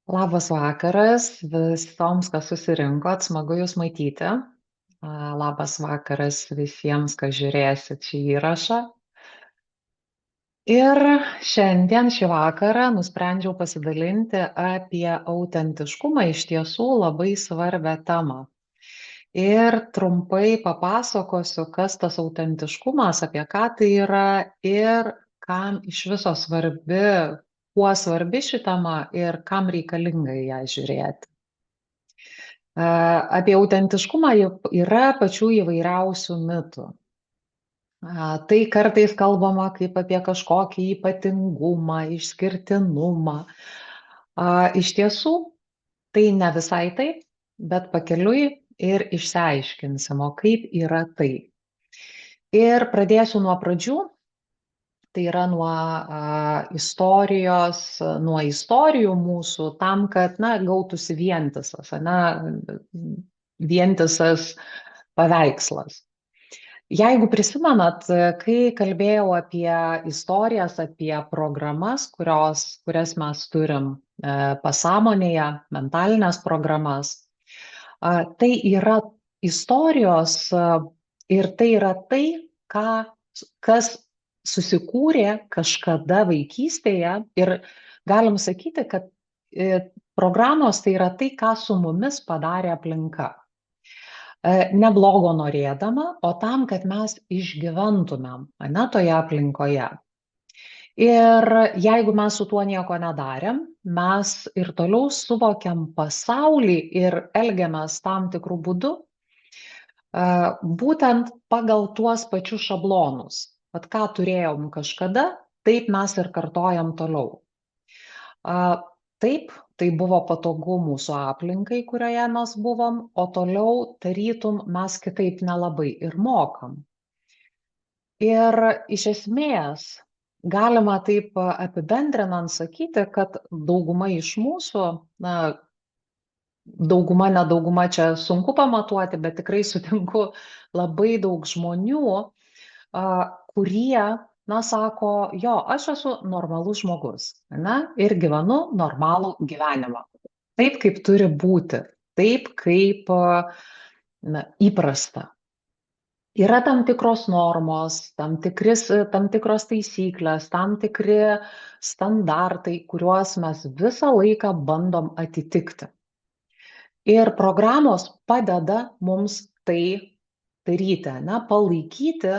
Labas vakaras visoms, kas susirinkot, smagu Jūs matyti. Labas vakaras visiems, kas žiūrėsit šį įrašą. Ir šiandien, šį vakarą, nusprendžiau pasidalinti apie autentiškumą, iš tiesų labai svarbią temą. Ir trumpai papasakosiu, kas tas autentiškumas, apie ką tai yra ir kam iš viso svarbi, kuo svarbi ši tema ir kam reikalinga į ją žiūrėti. Apie autentiškumą yra pačių įvairiausių mitų. Tai kartais kalbama kaip apie kažkokį ypatingumą, išskirtinumą. Iš tiesų, tai ne visai taip, bet pakeliui ir išsiaiškinsim, o kaip yra tai. Ir pradėsiu nuo pradžių, tai yra nuo istorijų mūsų, tam, kad, gautųsi vientisas paveikslas. Jeigu prisimenat, kai kalbėjau apie istorijas, apie programas, kurias mes turim pasąmonėje, mentalinės programas, tai yra istorijos ir tai yra tai, kas susikūrė kažkada vaikystėje ir galim sakyti, kad programos tai yra tai, ką su mumis padarė aplinka. Ne blogo norėdama, o tam, kad mes išgyventumėm toje aplinkoje. Ir jeigu mes su tuo nieko nedarėm, mes ir toliau suvokiam pasaulį ir elgiamės tam tikrų būdų, būtent pagal tuos pačius šablonus. Vat ką turėjom kažkada, taip mes ir kartojam toliau. Taip, tai buvo patogu mūsų aplinkai, kurioje mes buvom, o toliau tarytum mes kitaip nelabai ir mokam. Ir iš esmės galima taip apibendrinant sakyti, kad dauguma iš mūsų, dauguma, nedauguma čia sunku pamatuoti, bet tikrai sutinku labai daug žmonių, kurie sako, jo, aš esu normalus žmogus, ir gyvenu normalų gyvenimą. Taip, kaip turi būti, taip, kaip įprasta. Yra tam tikros normos, tam tikros taisyklės, tam tikri standartai, kuriuos mes visą laiką bandom atitikti. Ir programos padeda mums tai daryti, palaikyti,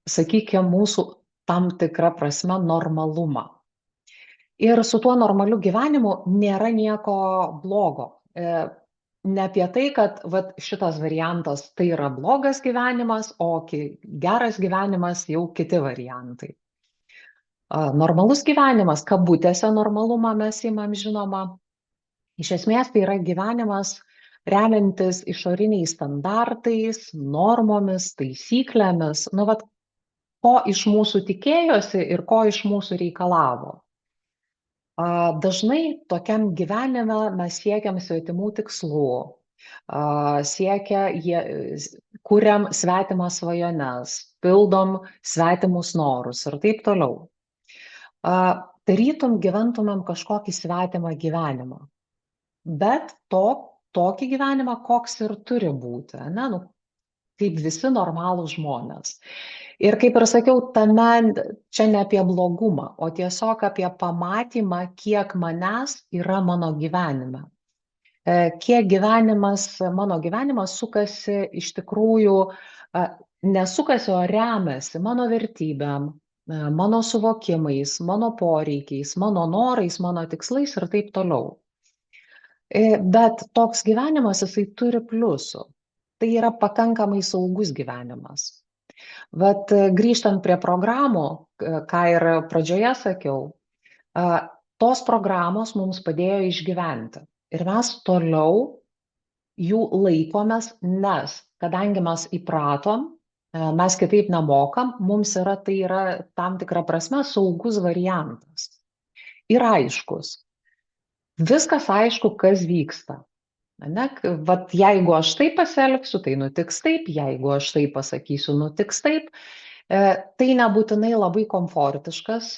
sakykime, mūsų tam tikrą prasme normalumą. Ir su tuo normaliu gyvenimu nėra nieko blogo. Ne apie tai, kad šitas variantas tai yra blogas gyvenimas, o geras gyvenimas jau kiti variantai. Normalus gyvenimas, kabutėse normalumą mes imam, žinoma. Iš esmės tai yra gyvenimas remiantis išoriniais standartais, normomis, taisyklėmis, ko iš mūsų tikėjosi ir ko iš mūsų reikalavo. Dažnai tokiam gyvenime mes siekiam svetimų tikslų, kuriam svetimas svajones, pildom svetimus norus ir taip toliau. Tarytum gyventumėm kažkokį svetimą gyvenimą, bet tokį gyvenimą, koks ir turi būti, kaip visi normalūs žmonės. Ir kaip ir sakiau, čia ne apie blogumą, o tiesiog apie pamatymą, kiek manęs yra mano gyvenime. Kiek mano gyvenimas sukasi iš tikrųjų, nesukasi, o remiasi mano vertybėm, mano suvokimais, mano poreikiais, mano norais, mano tikslais ir taip toliau. Bet toks gyvenimas, jisai turi pliusų. Tai yra pakankamai saugus gyvenimas. Grįžtant prie programų, ką ir pradžioje sakiau, tos programos mums padėjo išgyventi. Ir mes toliau jų laikomės, nes kadangi mes įpratom, mes kitaip nemokam, tai yra tam tikra prasme saugus variantas. Ir aiškus. Viskas aišku, kas vyksta. Jeigu aš taip pasielgsiu, tai nutiks taip, jeigu aš taip pasakysiu, nutiks taip. Tai nebūtinai labai komfortiškas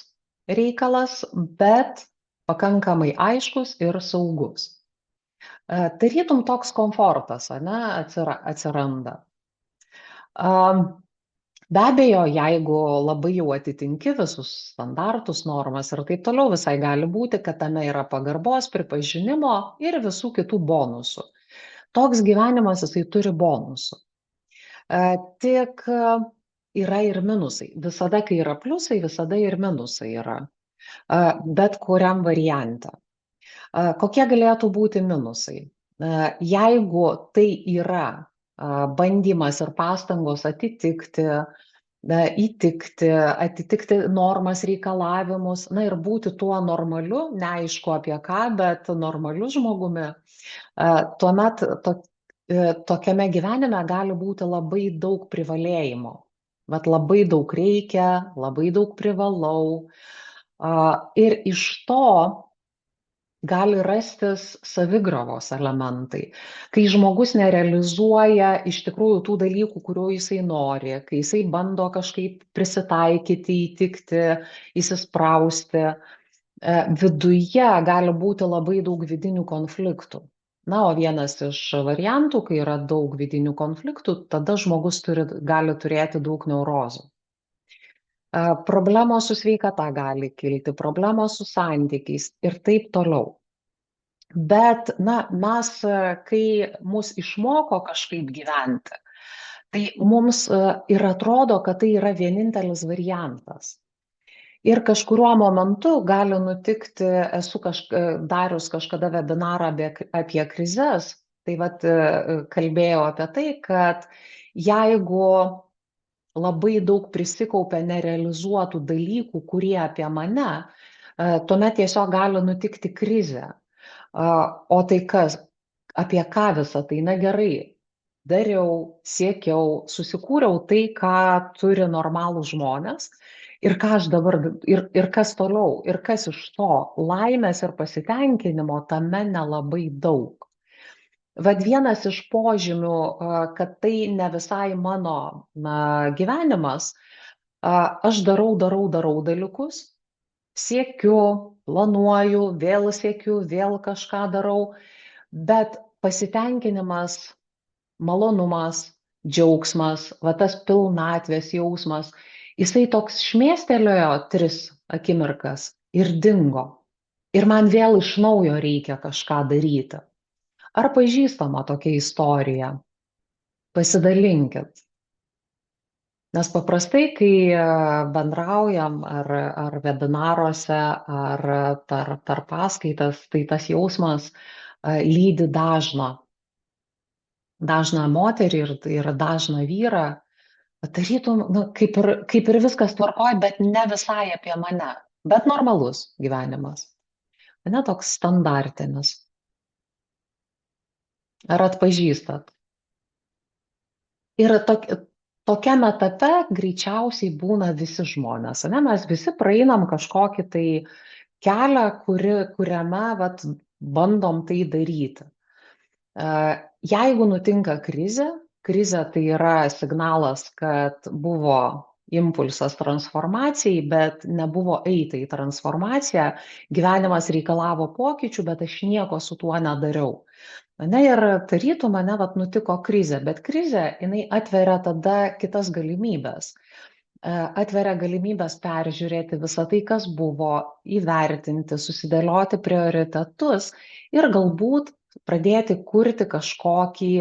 reikalas, bet pakankamai aiškus ir saugus. Tarytum toks komfortas, ane, atsiranda. Be abejo, jeigu labai jau atitinki visus standartus, normas ir taip toliau, visai gali būti, kad tame yra pagarbos, pripažinimo ir visų kitų bonusų. Toks gyvenimas, jisai turi bonusų. Tik yra ir minusai. Visada, kai yra pliusai, visada ir minusai yra. Bet kuriam variante. Kokie galėtų būti minusai? Jeigu tai yra bandymas ir pastangos įtikti, atitikti normas, reikalavimus, na ir būti tuo normaliu, neaišku apie ką, bet normaliu žmogumi, tuomet tokiame gyvenime gali būti labai daug privalėjimo. Vat labai daug reikia, labai daug privalau. Ir iš to gali rastis savigravos elementai, kai žmogus nerealizuoja iš tikrųjų tų dalykų, kurių jisai nori, kai jisai bando kažkaip prisitaikyti, įtikti, įsisprausti, viduje gali būti labai daug vidinių konfliktų. Na, o vienas iš variantų, kai yra daug vidinių konfliktų, tada žmogus gali turėti daug neurozų. Problemos su sveikata gali kilti, problemos su santykiais ir taip toliau. Bet, na, mes, kai mus išmoko kažkaip gyventi, tai mums ir atrodo, kad tai yra vienintelis variantas. Ir kažkuriuo momentu gali nutikti, esu darius kažkada webinarą apie krizes, tai vat kalbėjau apie tai, kad jeigu labai daug prisikaupia nerealizuotų dalykų, kurie apie mane, tuomet tiesiog gali nutikti krizė. O tai kas? Apie ką visą tai? Na gerai, dariau, siekiau, susikūriau tai, ką turi normalūs žmonės ir ką aš dabar, ir kas toliau, ir kas iš to. Laimės ir pasitenkinimo tame nelabai daug. Vat vienas iš požymių, kad tai ne visai mano gyvenimas, aš darau dalykus, siekiu, planuoju, vėl siekiu, vėl kažką darau, bet pasitenkinimas, malonumas, džiaugsmas, va tas pilnatvės jausmas, jisai toks šmėstelėjo 3 akimirkas ir dingo. Ir man vėl iš naujo reikia kažką daryti. Ar pažįstama tokia istorija? Pasidalinkit. Nes paprastai, kai bendraujam ar webinaruose, ar per paskaitas, tai tas jausmas lydi dažną moterį ir dažną vyrą. Tarytum, kaip ir viskas tvarkoj, bet ne visai apie mane. Bet normalus gyvenimas. Ne toks standartinis. Ar atpažįstat? Ir tokiam etape greičiausiai būna visi žmonės. Ne? Mes visi praeinam kažkokį tai kelią, kuriame bandom tai daryti. Jeigu nutinka krizė tai yra signalas, kad buvo impulsas transformacijai, bet nebuvo eita į transformaciją, gyvenimas reikalavo pokyčių, bet aš nieko su tuo nedariau. Ir tarytum mane nutiko krizė, bet krizė jinai atveria tada kitas galimybės. Atveria galimybės peržiūrėti visą tai, kas buvo, įvertinti, susidėlioti prioritetus ir galbūt pradėti kurti kažkokį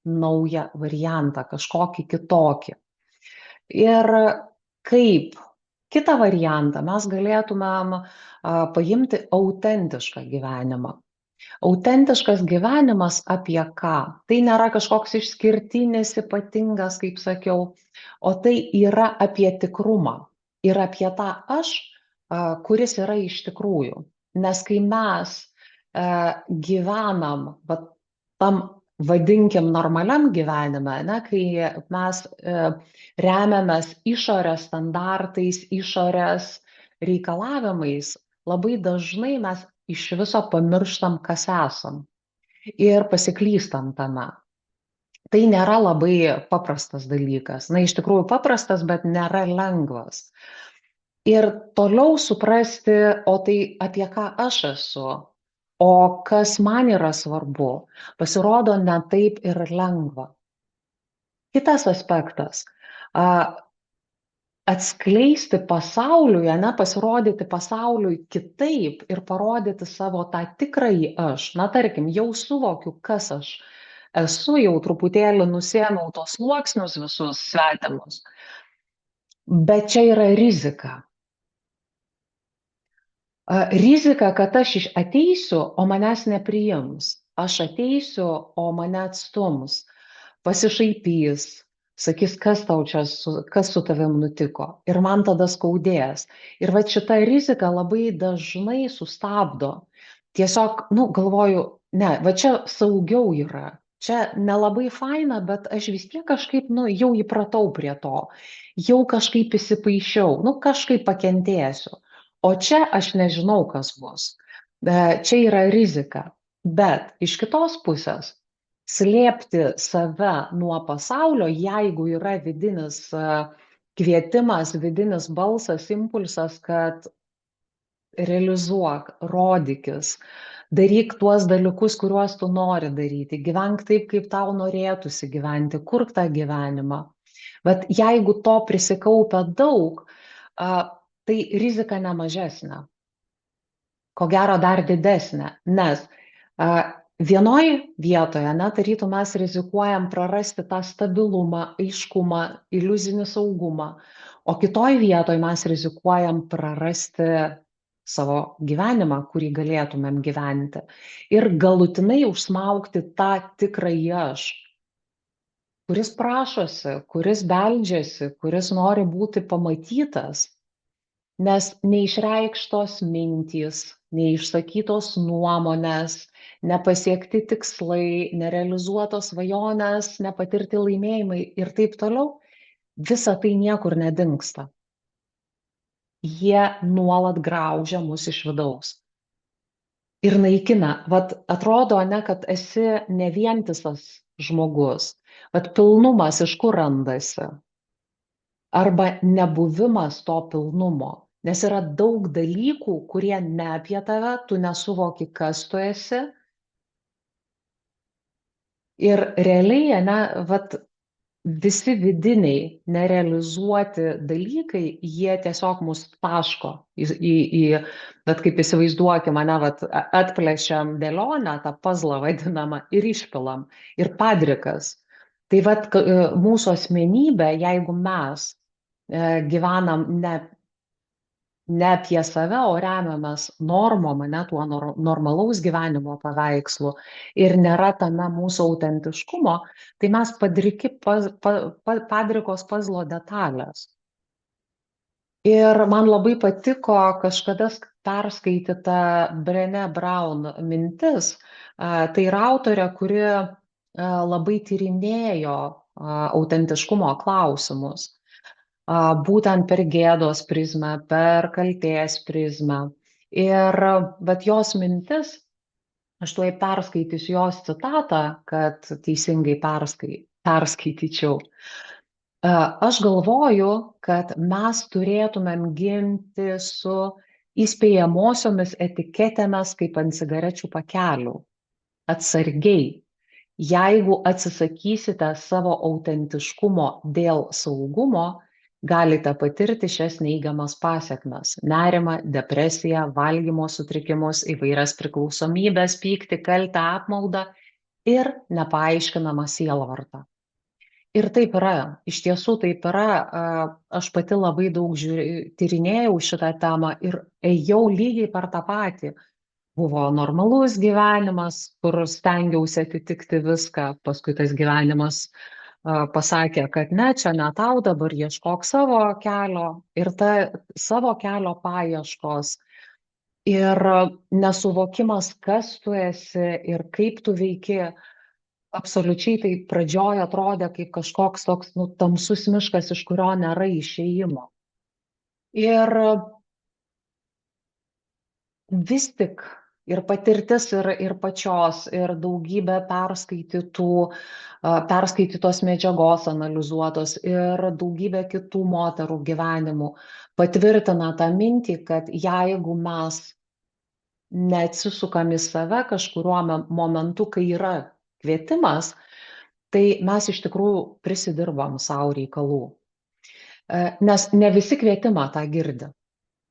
naują variantą, kažkokį kitokį. Ir kaip kitą variantą mes galėtumėm paimti autentišką gyvenimą. Autentiškas gyvenimas apie ką? Tai nėra kažkoks išskirtinis, ypatingas, kaip sakiau, o tai yra apie tikrumą ir apie tą aš, kuris yra iš tikrųjų. Nes kai mes gyvenam tam, vadinkim, normaliam gyvenime, kai mes remiamės išorės standartais, išorės reikalavimais, labai dažnai mes iš viso pamirštam, kas esam ir pasiklystam tame. Tai nėra labai paprastas dalykas. Iš tikrųjų paprastas, bet nėra lengvas. Ir toliau suprasti, o tai apie ką aš esu, o kas man yra svarbu, pasirodo ne taip ir lengva. Kitas aspektas, atskleisti pasauliui, ane, pasirodyti pasauliui kitaip ir parodyti savo tą tikrąjį aš. Na, tarkim, jau suvokiu, kas aš esu, jau truputėlį nusėmiau tos sluoksnius visus svetimus, bet čia yra rizika. Rizika, kad aš ateisiu, o manęs nepriims. Aš ateisiu, o mane atstums, pasišaipys, sakys, kas tau čia, kas su tavim nutiko. Ir man tada skaudės. Ir va šita rizika labai dažnai sustabdo. Tiesiog, nu, galvoju, ne, va čia saugiau yra. Čia nelabai faina, bet aš vis tiek kažkaip, nu, jau įpratau prie to. Jau kažkaip įsipaišiau, nu, kažkaip pakentėsiu. O čia aš nežinau, kas bus. Čia yra rizika. Bet iš kitos pusės, slėpti save nuo pasaulio, jeigu yra vidinis kvietimas, vidinis balsas, impulsas, kad realizuok, rodykis, daryk tuos dalykus, kuriuos tu nori daryti, gyvenk taip, kaip tau norėtųsi gyventi, kurk tą gyvenimą. Bet jeigu to prisikaupia daug, tai rizika nemažesnė, ko gero dar didesnė, nes vienoj vietoje, tarytum mes rizikuojam prarasti tą stabilumą, aiškumą, iliuzinį saugumą, o kitoj vietoje mes rizikuojam prarasti savo gyvenimą, kurį galėtumėm gyventi ir galutinai užsmaugti tą tikrąjį aš, kuris prašosi, kuris beldžiasi, kuris nori būti pamatytas. Nes neišreikštos mintys, neišsakytos nuomonės, nepasiekti tikslai, nerealizuotos svajonės, nepatirti laimėjimai ir taip toliau, visa tai niekur nedingsta. Jie nuolat graužia mus iš vidaus. Ir naikina. Vat atrodo, ne, kad esi ne vientisas žmogus. Vat pilnumas iš kur randasi? Arba nebuvimas to pilnumo. Nes yra daug dalykų, kurie ne apie tave, tu nesuvoki, kas tu esi. Ir realiai, ne, vat, visi vidiniai nerealizuoti dalykai, jie tiesiog mus taško bet kaip įsivaizduokime, ne, vat, atplešiam dėlionę, tą puzzlą vadinamą, ir išpilam. Ir padrikas. Tai vat, mūsų asmenybė, jeigu mes gyvenam ne apie save, o remiamės normom, ne tuo normalaus gyvenimo paveikslu ir nėra tame mūsų autentiškumo, tai mes padrikos puzzlo detalės. Ir man labai patiko kažkada perskaityta Brené Brown mintis. Tai yra autorė, kuri labai tyrinėjo autentiškumo klausimus. Būtent per gėdos prizmę, per kaltės prizmę. Ir bet jos mintis, aš tuoj perskaitysiu jos citatą, kad teisingai perskaityčiau. Aš galvoju, kad mes turėtumėm gimti su įspėjamosiomis etiketėmis kaip ant cigarečių pakelių. Atsargiai. Jeigu atsisakysite savo autentiškumo dėl saugumo, galite patirti šias neigiamas pasekmes - nerimą, depresiją, valgymo sutrikimus, įvairias priklausomybės, pyktį, kaltę, apmaudą ir nepaaiškinamą sielvartą. Ir taip yra, iš tiesų taip yra. Aš pati labai daug tyrinėjau šitą temą ir ėjau lygiai per tą patį. Buvo normalus gyvenimas, kur stengiausi atitikti viską, paskui tas gyvenimas pasakė, kad ne, čia ne tau, dabar ieškok savo kelio ir ta savo kelio paieškos ir nesuvokimas, kas tu esi ir kaip tu veiki, absoliučiai tai pradžioje atrodė kaip kažkoks toks tamsus miškas, iš kurio nėra išėjimo. Ir vis tik ir patirtis, ir pačios, ir daugybė perskaitytos medžiagos analizuotos ir daugybė kitų moterų gyvenimų patvirtina tą mintį, kad jeigu mes neatsisukam į save kažkuriuo momentu, kai yra kvietimas, tai mes iš tikrųjų prisidirbam savo reikalų. Nes ne visi kvietimą tą girdi.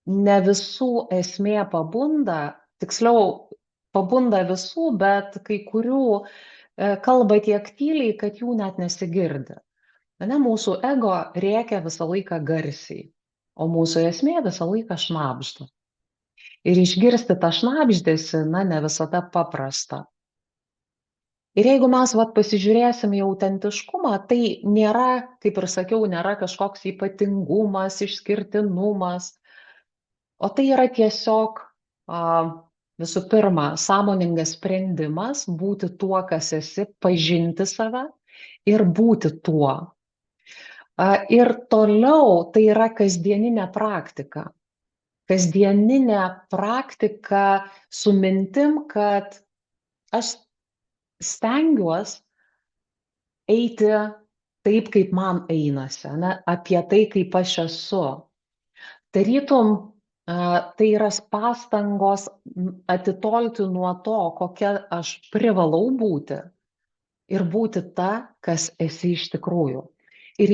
Ne visų esmė pabunda, tiksliau, pabunda visų, bet kai kurių kalba tiek tyliai, kad jų net nesigirdi. Ne, mūsų ego rėkia visą laiką garsiai, o mūsų esmė visą laiką šnabžda. Ir išgirsti tą šnabždėsi, ne visada paprasta. Ir jeigu mes pasižiūrėsim į autentiškumą, tai nėra, kaip ir sakiau, nėra kažkoks ypatingumas, išskirtinumas, o tai yra tiesiog visų pirma sąmoningas sprendimas būti tuo, kas esi, pažinti save ir būti tuo. Ir toliau tai yra kasdieninė praktika. Kasdieninė praktika su mintim, kad aš stengiuosi eiti taip, kaip man einasi, apie tai, kaip aš esu. Tarytum, tai yra pastangos atitolti nuo to, kokia aš privalau būti ir būti ta, kas esi iš tikrųjų. Ir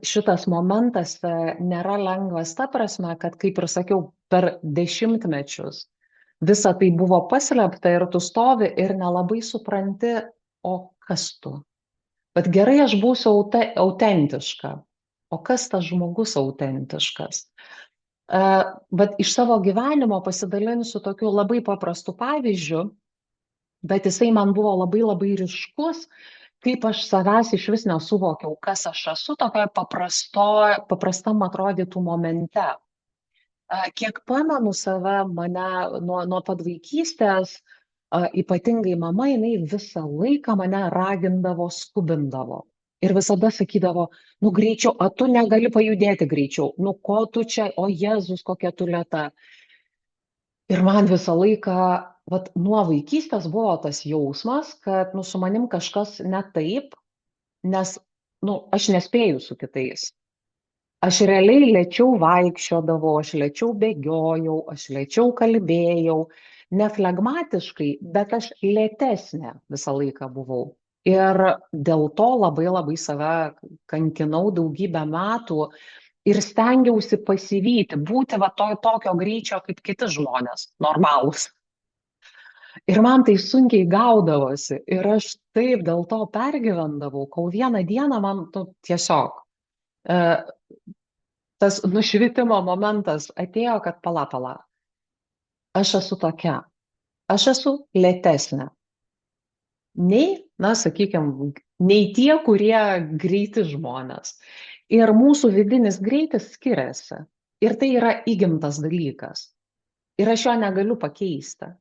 šitas momentas nėra lengvas ta prasme, kad, kaip ir sakiau, per dešimtmečius visa tai buvo paslėpta ir tu stovi ir nelabai supranti, o kas tu. Bet gerai, aš būsiu autentiška. O kas tas žmogus autentiškas? Bet iš savo gyvenimo pasidalinsiu tokiu labai paprastu pavyzdžiu, bet jisai man buvo labai labai ryškus, kaip aš savęs iš vis nesuvokiau, kas aš esu tokioje paprastam atrodytų momente. Kiek pamenu save, mane nuo pat vaikystės, ypatingai mama, jinai visą laiką mane ragindavo, skubindavo. Ir visada sakydavo, greičiau, o tu negali pajudėti greičiau, ko tu čia, o Jėzus, kokia tu lėta. Ir man visą laiką, nuo vaikystės buvo tas jausmas, kad su manim kažkas ne taip, nes aš nespėju su kitais. Aš realiai lėčiau vaikščiodavau, aš lėčiau bėgiojau, aš lėčiau kalbėjau, ne flegmatiškai, bet aš lėtesnė visą laiką buvau. Ir dėl to labai labai save kankinau daugybę metų ir stengiausi pasivyti, būti tokio greičio kaip kiti žmonės, normalūs. Ir man tai sunkiai gaudavosi ir aš taip dėl to pergyvendavau, kol vieną dieną man tiesiog tas nušvitimo momentas atėjo, kad pala. Aš esu tokia. Aš esu lėtesnė. Nei tie, kurie greiti žmonės. Ir mūsų vidinis greitis skiriasi. Ir tai yra įgimtas dalykas. Ir aš jo negaliu pakeisti.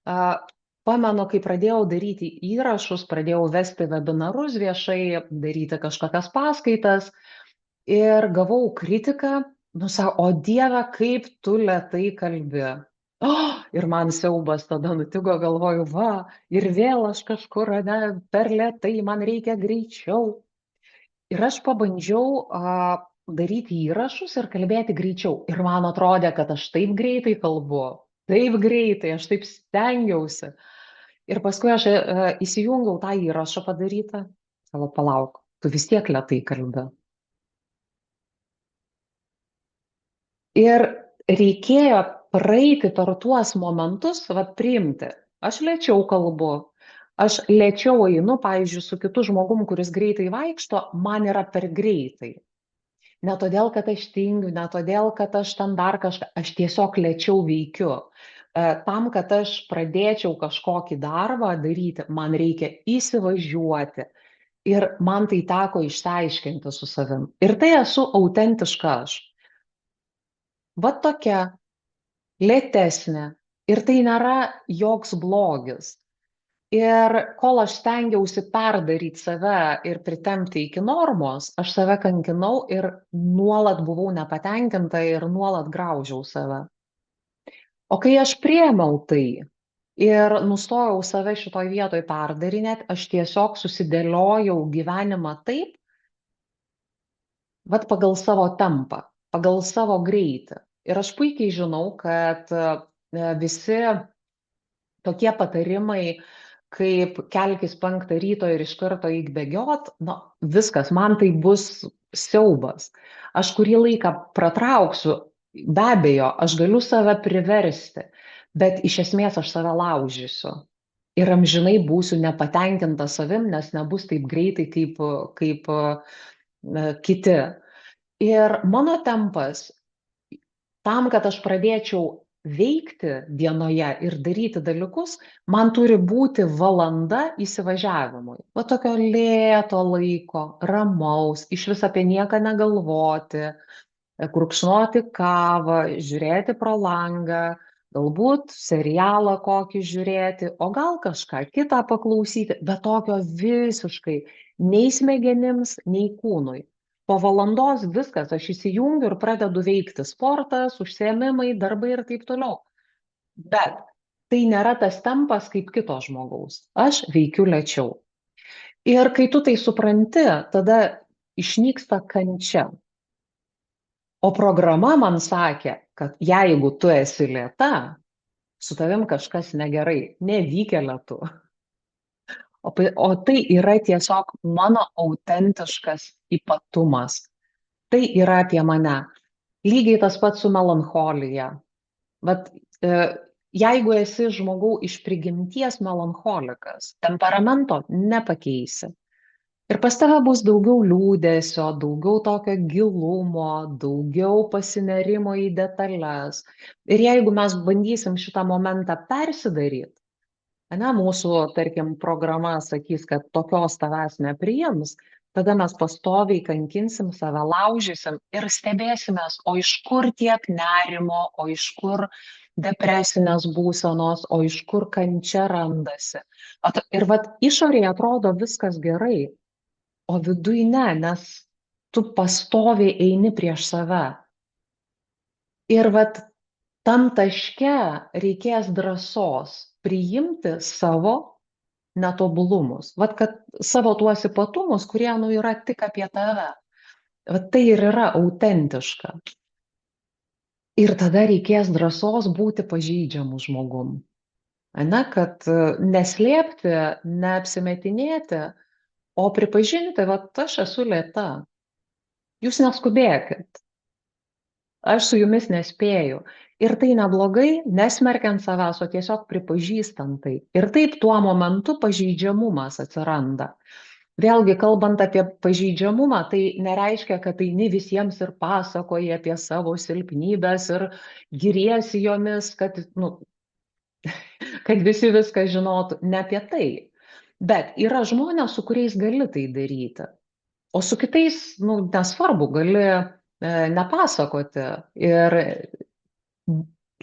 Pamenu, kai pradėjau daryti įrašus, pradėjau vesti webinarus viešai, daryti kažkokias paskaitas ir gavau kritiką, o Dieve, kaip tu lėtai kalbi. Ir man siaubas tada nutiko, galvoju, ir vėl aš kažkur, per lėtai, man reikia greičiau. Ir aš pabandžiau daryti įrašus ir kalbėti greičiau. Ir man atrodė, kad aš taip greitai kalbu, aš taip stengiausi. Ir paskui aš įsijungiau tą įrašą padarytą. Palauk, tu vis tiek lėtai kalbi. Ir reikėjo praeiti per tuos momentus, priimti. Aš lėčiau kalbu, aš lėčiau einu, pavyzdžiui, su kitu žmogum, kuris greitai vaikšto, man yra per greitai. Ne todėl, kad aš tingiu, ne todėl, kad aš ten dar kažką, aš tiesiog lėčiau veikiu. Tam, kad aš pradėčiau kažkokį darbą daryti, man reikia įsivažiuoti. Ir man tai teko išsiaiškinti su savim. Ir tai esu autentiška aš. Tokia lėtesnė. Ir tai nėra joks blogis. Ir kol aš stengiausi perdaryti save ir pritempti iki normos, aš save kankinau ir nuolat buvau nepatenkinta ir nuolat graužiau save. O kai aš priėmiau tai ir nustojau save šitoj vietoj perdarinėti, aš tiesiog susidėliojau gyvenimą taip, vat pagal savo tempą, pagal savo greitį. Ir aš puikiai žinau, kad visi tokie patarimai, kaip kelkis 5 ryto ir iš karto eik bėgiot, na, viskas, man tai bus siaubas. Aš kurį laiką pratrauksiu, be abejo, aš galiu save priversti, bet iš esmės aš save laužysiu. Ir amžinai būsiu nepatenkinta savim, nes nebus taip greitai, kaip kiti. Ir mano tempas tam, kad aš pradėčiau veikti dienoje ir daryti dalykus, man turi būti valanda įsivažiavimui. Va tokio lėto laiko, ramaus, iš vis apie nieką negalvoti, gurkšnoti kavą, žiūrėti pro langą, galbūt serialą kokį žiūrėti, o gal kažką kitą paklausyti, bet tokio visiškai nei smegenims, nei kūnui. Po valandos viskas, aš įsijungiu ir pradedu veikti sportas, užsiėmimai, darbai ir taip toliau. Bet tai nėra tas tempas kaip kito žmogaus. Aš veikiu lėčiau. Ir kai tu tai supranti, tada išnyksta kančia. O programa man sakė, kad jeigu tu esi lėta, su tavim kažkas negerai, nevykėlė tu. O tai yra tiesiog mano autentiškas ypatumas. Tai yra apie mane. Lygiai tas pats su melancholija. Vat, jeigu esi žmogau iš prigimties melancholikas, temperamento nepakeisi. Ir pas tave bus daugiau liūdesio, daugiau tokio gilumo, daugiau pasinerimo į detalės. Ir jeigu mes bandysim šitą momentą persidaryti, ane, mūsų, tarkim, programa sakys, kad tokios tavęs nepriims, tada mes pastoviai kankinsim save, laužysim ir stebėsimės, o iš kur tiek nerimo, o iš kur depresinės būsenos, o iš kur kančia randasi. Ir vat išorėje atrodo viskas gerai, o viduj ne, nes tu pastoviai eini prieš save. Ir vat tam taške reikės drąsos priimti savo netobulumus. Vat kad savo tuos ypatumus, kurie yra tik apie tave. Vat tai ir yra autentiška. Ir tada reikės drąsos būti pažeidžiamu žmogum. Ane, kad neslėpti, neapsimetinėti, o pripažinti, vat aš esu lėta. Jūs neskubėkit. Aš su jumis nespėju. Ir tai neblogai, nesmerkiant savęs, o tiesiog pripažįstant tai. Ir taip tuo momentu pažeidžiamumas atsiranda. Vėlgi, kalbant apie pažeidžiamumą, tai nereiškia, kad eini visiems ir pasakoji apie savo silpnybės ir giriesi jomis, kad visi viską žinotų. Ne apie tai. Bet yra žmonės, su kuriais gali tai daryti. O su kitais, nesvarbu, gali nepasakoti. Ir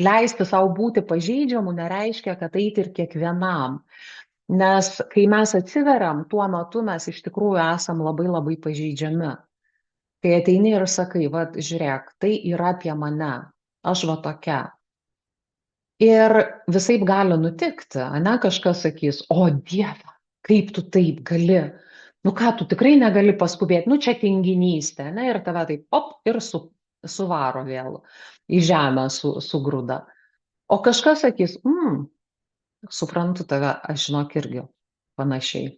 leisti savo būti pažeidžiamu nereiškia, kad eiti ir kiekvienam. Nes kai mes atsiveriam, tuo metu mes iš tikrųjų esam labai labai pažeidžiami. Kai ateini ir sakai, va, žiūrėk, tai yra apie mane, aš va tokia. Ir visaip gali nutikti, ane, kažkas sakys, o Dieve, kaip tu taip gali? Nu ką, tu tikrai negali paskubėti, čia tinginystė, ne, ir tave taip, ir suvaro vėl į žemę sugrūda. O kažkas sakys, suprantu tave, aš žinok irgi panašiai.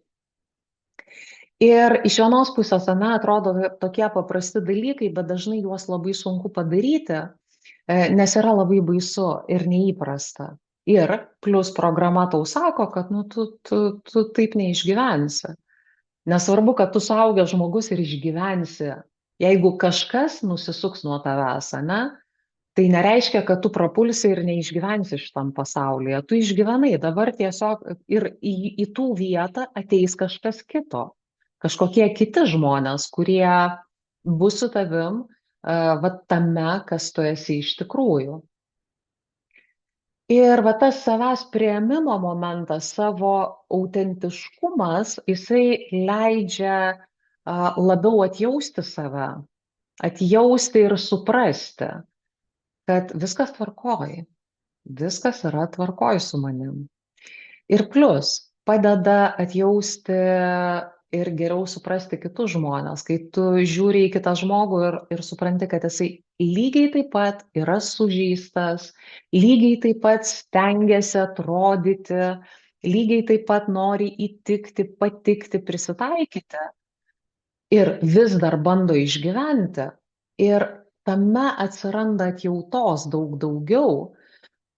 Ir iš vienos pusės, atrodo tokie paprasti dalykai, bet dažnai juos labai sunku padaryti, nes yra labai baisu ir neįprasta. Ir plus programa tau sako, kad tu taip neišgyvensi. Nesvarbu, kad tu suaugęs žmogus ir išgyvensi. Jeigu kažkas nusisuks nuo tavęs, ane, tai nereiškia, kad tu prapulsi ir neišgyvensi šitam pasaulyje. Tu išgyvenai, dabar tiesiog ir į tų vietą ateis kažkas kito. Kažkokie kiti žmonės, kurie bus su tavim va tame, kas tu esi iš tikrųjų. Ir va tas savęs priėmimo momentas, savo autentiškumas, jisai leidžia labiau atjausti save, atjausti ir suprasti, kad viskas tvarkoj, viskas yra tvarkoj su manim. Ir plus padeda atjausti ir geriau suprasti kitus žmones, kai tu žiūri į kitą žmogų ir supranti, kad jisai lygiai taip pat yra sužeistas, lygiai taip pat stengiasi atrodyti, lygiai taip pat nori įtikti, patikti, prisitaikyti ir vis dar bando išgyventi. Ir tame atsiranda atjautos daug daugiau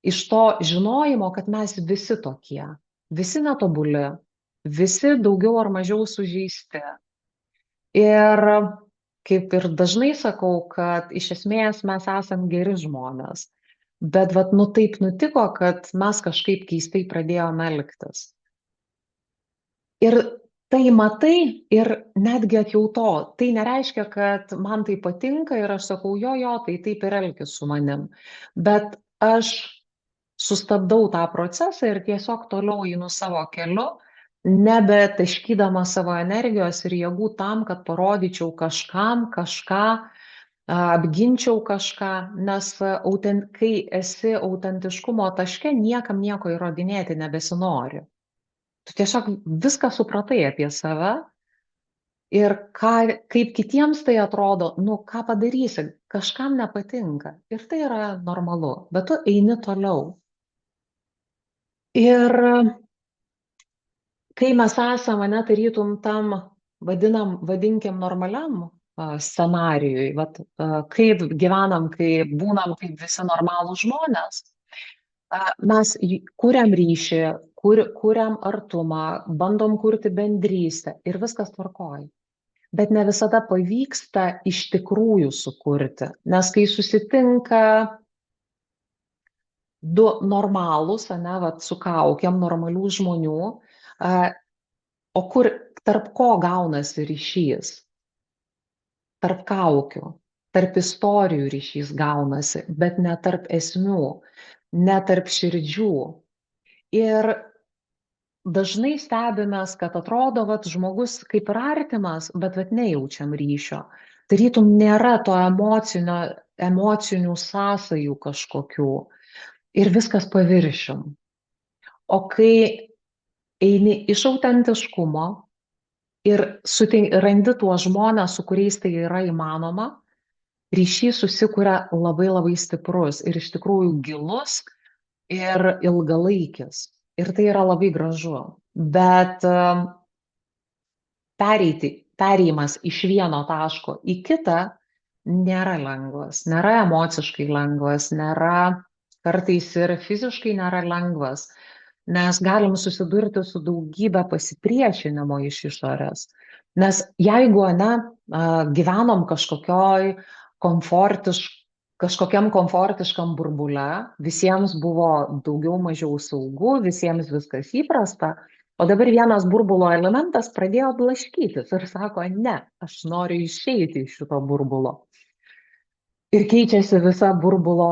iš to žinojimo, kad mes visi tokie, visi netobuli, visi daugiau ar mažiau sužeisti. Ir kaip ir dažnai sakau, kad iš esmės mes esam geri žmonės. Bet vat, nu taip nutiko, kad mes kažkaip keistai pradėjome elgtis. Ir tai matai ir netgi atjauto. Tai nereiškia, kad man tai patinka ir aš sakau, jo, tai taip ir elgis su manim. Bet aš sustabdau tą procesą ir tiesiog toliau einu savo keliu, nebetaškydama savo energijos ir jėgų tam, kad parodyčiau kažkam, kažką, apginčiau kažką, nes kai esi autentiškumo taške, niekam nieko įrodinėti nebesinori. Tu tiesiog viską supratai apie save ir kaip kitiems tai atrodo, nu ką padarysi, kažkam nepatinka. Ir tai yra normalu, bet tu eini toliau. Ir kai mes esame, tarytum tam vadinkim normaliam scenarijui, kaip gyvenam, kai būnam kaip visi normalūs žmonės, mes kuriam ryšį, kuriam artumą, bandom kurti bendrystę ir viskas tvarkoj. Bet ne visada pavyksta iš tikrųjų sukurti, nes kai susitinka du normalūs, su kaukiam normalių žmonių, o tarp ko gaunasi ryšys? Tarp kaukių, tarp istorijų ryšys gaunasi, bet ne tarp esmių, ne tarp širdžių. Ir dažnai stebimės, kad atrodo, žmogus kaip ir artimas, bet nejaučiam ryšio. Tarytum nėra to emocinių sąsajų kažkokių. Ir viskas paviršium. O kai eini iš autentiškumo ir randi tuos žmones, su kuriais tai yra įmanoma, ryšys susikuria labai labai stiprus ir iš tikrųjų gilus ir ilgalaikis. Ir tai yra labai gražu. Bet perėjimas iš vieno taško į kitą nėra lengvas, nėra emociškai lengvas, nėra kartais ir fiziškai nėra lengvas, nes galim susidurti su daugybė pasipriešinimo iš išorės. Nes jeigu gyvenom kažkokiam komfortiškam burbule, visiems buvo daugiau mažiau saugu, visiems viskas įprasta, o dabar vienas burbulo elementas pradėjo blaškytis ir sako, ne, aš noriu išeiti iš šito burbulo. Ir keičiasi visa burbulo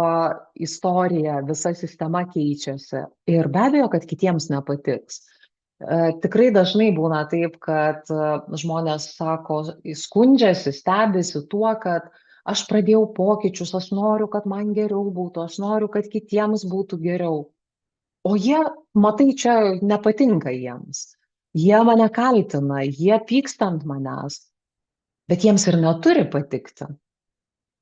istorija, visa sistema keičiasi. Ir be abejo, kad kitiems nepatiks. Tikrai dažnai būna taip, kad žmonės sako, skundžiasi, stebisi tuo, kad aš pradėjau pokyčius, aš noriu, kad man geriau būtų, aš noriu, kad kitiems būtų geriau. O jie, matai, čia nepatinka jiems. Jie mane kaltina, jie pyksta ant manęs, bet jiems ir neturi patikti.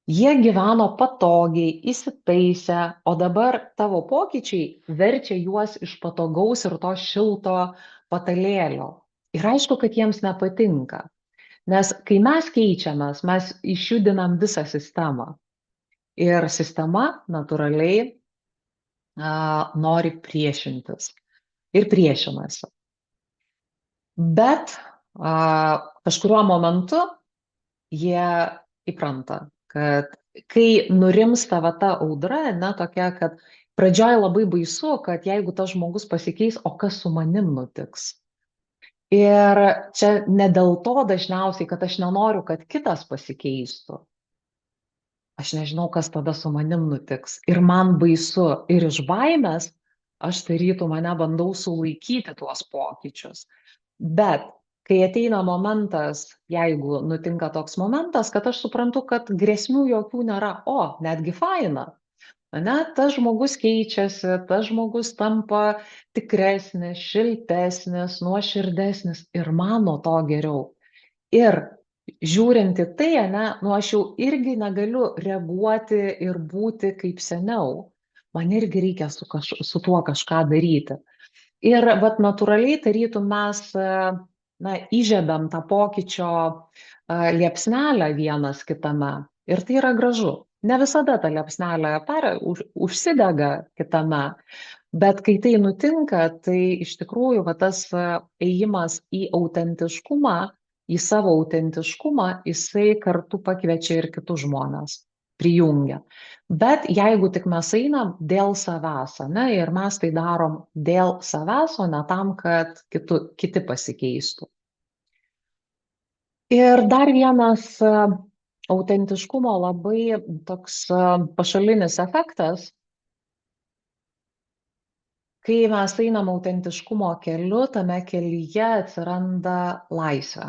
Jie gyveno patogiai, įsitaisę, o dabar tavo pokyčiai verčia juos iš patogaus ir to šilto patalėlio. Ir aišku, kad jiems nepatinka. Nes kai mes keičiamės, mes išjudinam visą sistemą. Ir sistema natūraliai nori priešintis. Ir priešinasi. Bet kažkuriuo momentu jie įpranta, kad kai nurimsta ta audra, tokia, kad pradžioj labai baisu, kad jeigu tas žmogus pasikeis, o kas su manim nutiks. Ir čia ne dėl to dažniausiai, kad aš nenoriu, kad kitas pasikeistų. Aš nežinau, kas tada su manim nutiks. Ir man baisu. Ir iš baimės aš tarytų mane bandau sulaikyti tuos pokyčius. Bet kai ateina momentas, jeigu nutinka toks momentas, kad aš suprantu, kad grėsmių jokių nėra, netgi faina. ane, tas žmogus keičiasi, tas žmogus tampa tikresnis, šiltesnis, nuoširdesnis ir man nuo to geriau. Ir žiūrint į tai, ane, nu aš jau irgi negaliu reaguoti ir būti kaip seniau. Man irgi reikia su tuo kažką daryti. Ir vat natūraliai tarytum mes na, įžiebėm tą pokyčio liepsnelę vienas kitame. Ir tai yra gražu. Ne visada ta liepsnelė užsidega kitame, bet kai tai nutinka, tai iš tikrųjų va, tas ėjimas į autentiškumą, į savo autentiškumą, jisai kartu pakviečia ir kitus žmones, prijungia. Bet jeigu tik mes einam dėl savęs, ne, ir mes tai darom dėl savęs, o ne tam, kad kiti pasikeistų. Ir dar vienas autentiškumo labai toks pašalinis efektas, kai mes einam autentiškumo keliu, tame kelyje atsiranda laisvė.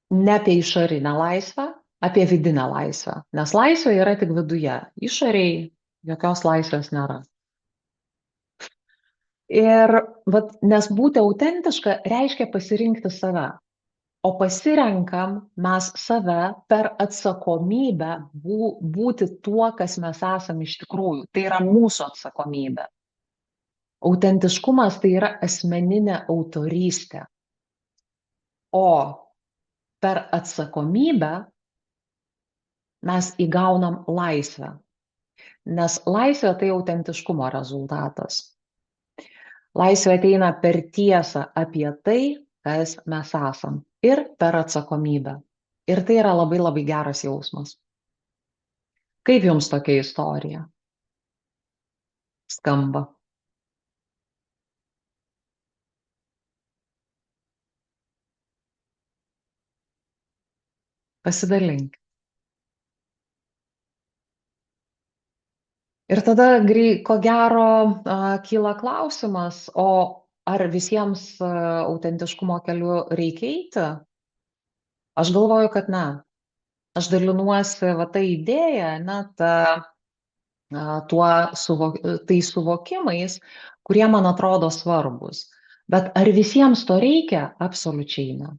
Ne apie išorinę laisvę, apie vidinę laisvę. Nes laisvė yra tik viduje. Išoriai jokios laisvės nėra. Ir vat, nes būti autentiška reiškia pasirinkti save. O pasirenkam mes save per atsakomybę būti tuo, kas mes esame iš tikrųjų. Tai yra mūsų atsakomybė. Autentiškumas tai yra asmeninė autorystė. O per atsakomybę mes įgaunam laisvę. Nes laisvė tai autentiškumo rezultatas. Laisvė ateina per tiesą apie tai, kas mes esam. Ir per atsakomybę. Ir tai yra labai labai geras jausmas. Kaip jums tokia istorija skamba? Pasidalink. Ir tada, ko gero, kyla klausimas, o ar visiems autentiškumo keliu reikia eiti? Aš galvoju, kad ne. Aš dalinuosi va tą idėją, ne, tais suvokimais, kurie man atrodo svarbus. Bet ar visiems to reikia? Absoliučiai ne.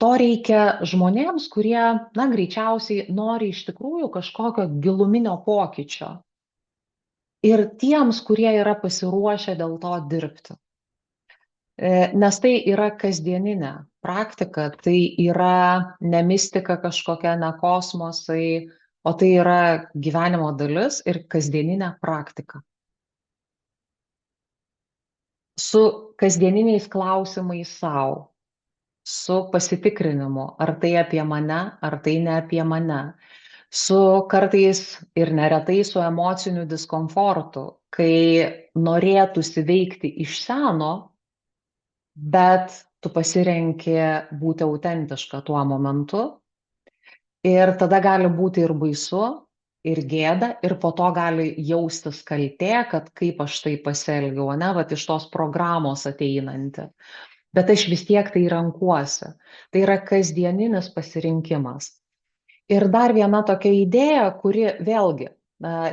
To reikia žmonėms, kurie, na, greičiausiai nori iš tikrųjų kažkokio giluminio pokyčio. Ir tiems, kurie yra pasiruošę dėl to dirbti. Nes tai yra kasdieninė praktika, tai yra ne mistika kažkokia, ne kosmosai, o tai yra gyvenimo dalis ir kasdieninė praktika. Su kasdieniniais klausimais savo. Su pasitikrinimu, ar tai apie mane, ar tai ne apie mane, su kartais ir neretai su emociniu diskomfortu, kai norėtųsi veikti iš seno, bet tu pasirenki būti autentiška tuo momentu ir tada gali būti ir baisu, ir gėda, ir po to gali jaustis kaltė, kad kaip aš tai pasielgiau, ne, vat iš tos programos ateinanti. Bet aš vis tiek tai renkuosi. Tai yra kasdieninis pasirinkimas. Ir dar viena tokia idėja, kuri vėlgi,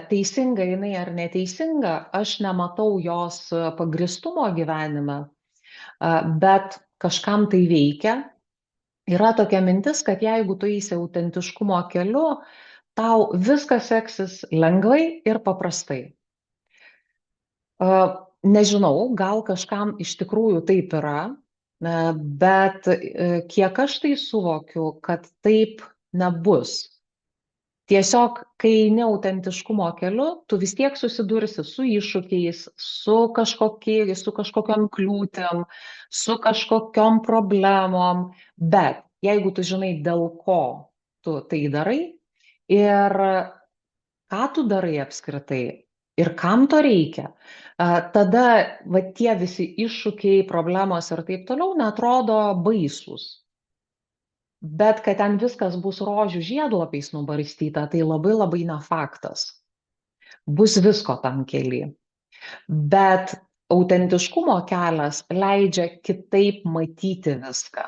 teisinga jinai ar neteisinga, aš nematau jos pagristumo gyvenime, bet kažkam tai veikia. Yra tokia mintis, kad jeigu tu eisi autentiškumo keliu, tau viskas seksis lengvai ir paprastai. Nežinau, gal kažkam iš tikrųjų taip yra, bet kiek aš tai suvokiu, kad taip nebus. Tiesiog, kai eini autentiškumo keliu, tu vis tiek susidursi su iššūkiais, su kažkokiom kliūtim, su kažkokiom problemom, bet jeigu tu žinai, dėl ko tu tai darai ir ką tu darai apskritai ir kam to reikia, tada va, tie visi iššūkiai, problemos ir taip toliau neatrodo baisūs. Bet kad ten viskas bus rožių žiedlapiais nubarstyta, tai labai labai ne faktas. Bus visko tam kely. Bet autentiškumo kelias leidžia kitaip matyti viską.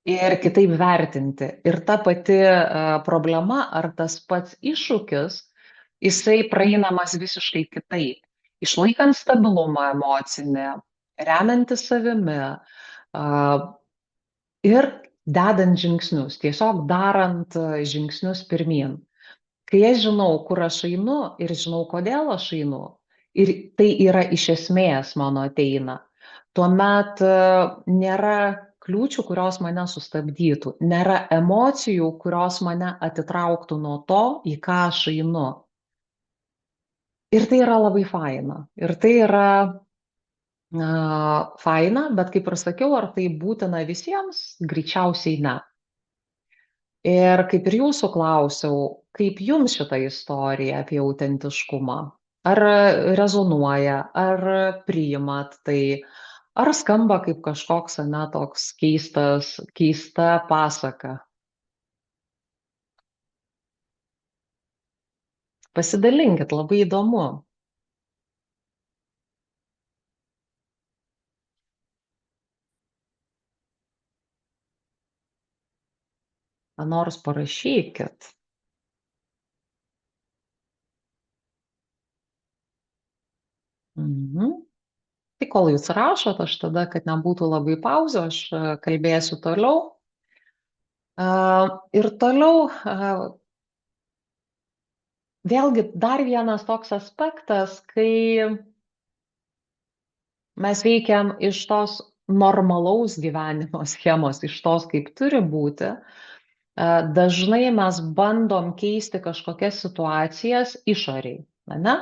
ir kitaip vertinti. Ir ta pati problema ar tas pats iššūkis, jisai praeinamas visiškai kitaip. Išlaikant stabilumą emocinį, remiantis savimi ir dedant žingsnius, tiesiog darant žingsnius pirmin. Kai aš žinau, kur aš einu ir žinau, kodėl aš einu, ir tai yra iš esmės mano ateina, tuomet nėra kliūčių, kurios mane sustabdytų, nėra emocijų, kurios mane atitrauktų nuo to, į ką aš einu. Ir tai yra labai faina. Ir tai yra faina, bet kaip ir sakiau, ar tai būtina visiems? Greičiausiai ne. Ir kaip ir jūsų klausiau, kaip jums šita istorija apie autentiškumą? Ar rezonuoja, ar priimat tai, ar skamba kaip kažkoks, na, toks keista pasaka? Pasidalinkit, labai įdomu. Ką nors parašykit. Mhm. Tai kol jūs rašot, aš tada, kad nebūtų labai pauzių, aš kalbėsiu toliau. Ir toliau, vėlgi dar vienas toks aspektas, kai mes veikiam iš tos normalaus gyvenimo schemos, iš tos, kaip turi būti, dažnai mes bandom keisti kažkokias situacijas išoriai, ne?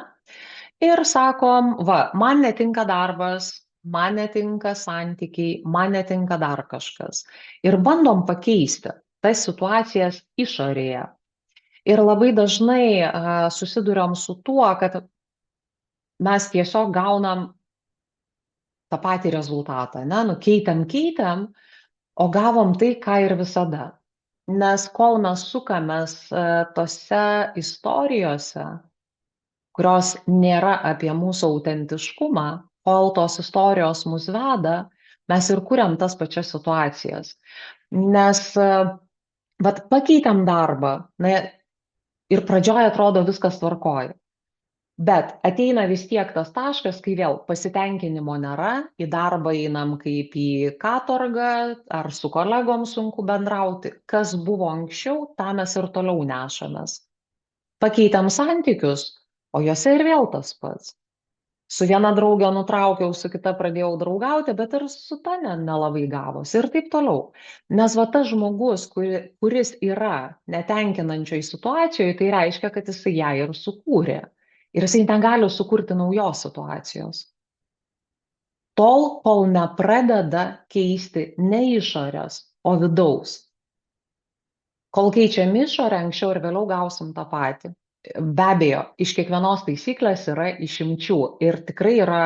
Ir sakom, va, man netinka darbas, man netinka santykiai, man netinka dar kažkas. Ir bandom pakeisti tas situacijas išorėje. Ir labai dažnai susiduriam su tuo, kad mes tiesiog gaunam tą patį rezultatą, ne? Nu, keitėm, o gavom tai, ką ir visada. Nes kol mes sukamės tose istorijose, kurios nėra apie mūsų autentiškumą, kol tos istorijos mus veda, mes ir kuriam tas pačias situacijas. Nes vat pakeitėm darbą, na, ir pradžioje atrodo viskas tvarkoja. Bet ateina vis tiek tas taškas, kai vėl pasitenkinimo nėra, į darbą einam kaip į katorgą, ar su kolegom sunku bendrauti. Kas buvo anksčiau, tą mes ir toliau nešamės. Pakeitėm santykius, o juose ir vėl tas pats. Su viena draugė nutraukiau, su kita pradėjau draugauti, bet ir su ta nelabai gavosi ir taip toliau. Nes va tas žmogus, kuris yra netenkinančioj situacijoje, tai reiškia, kad jisai ją ir sukūrė. Ir jisai negali sukurti naujos situacijos. Tol, kol nepradeda keisti ne išorės, o vidaus. Kol keičiam išorę, anksčiau ir vėliau gausim tą patį. Be abejo, iš kiekvienos taisyklės yra išimčių ir tikrai yra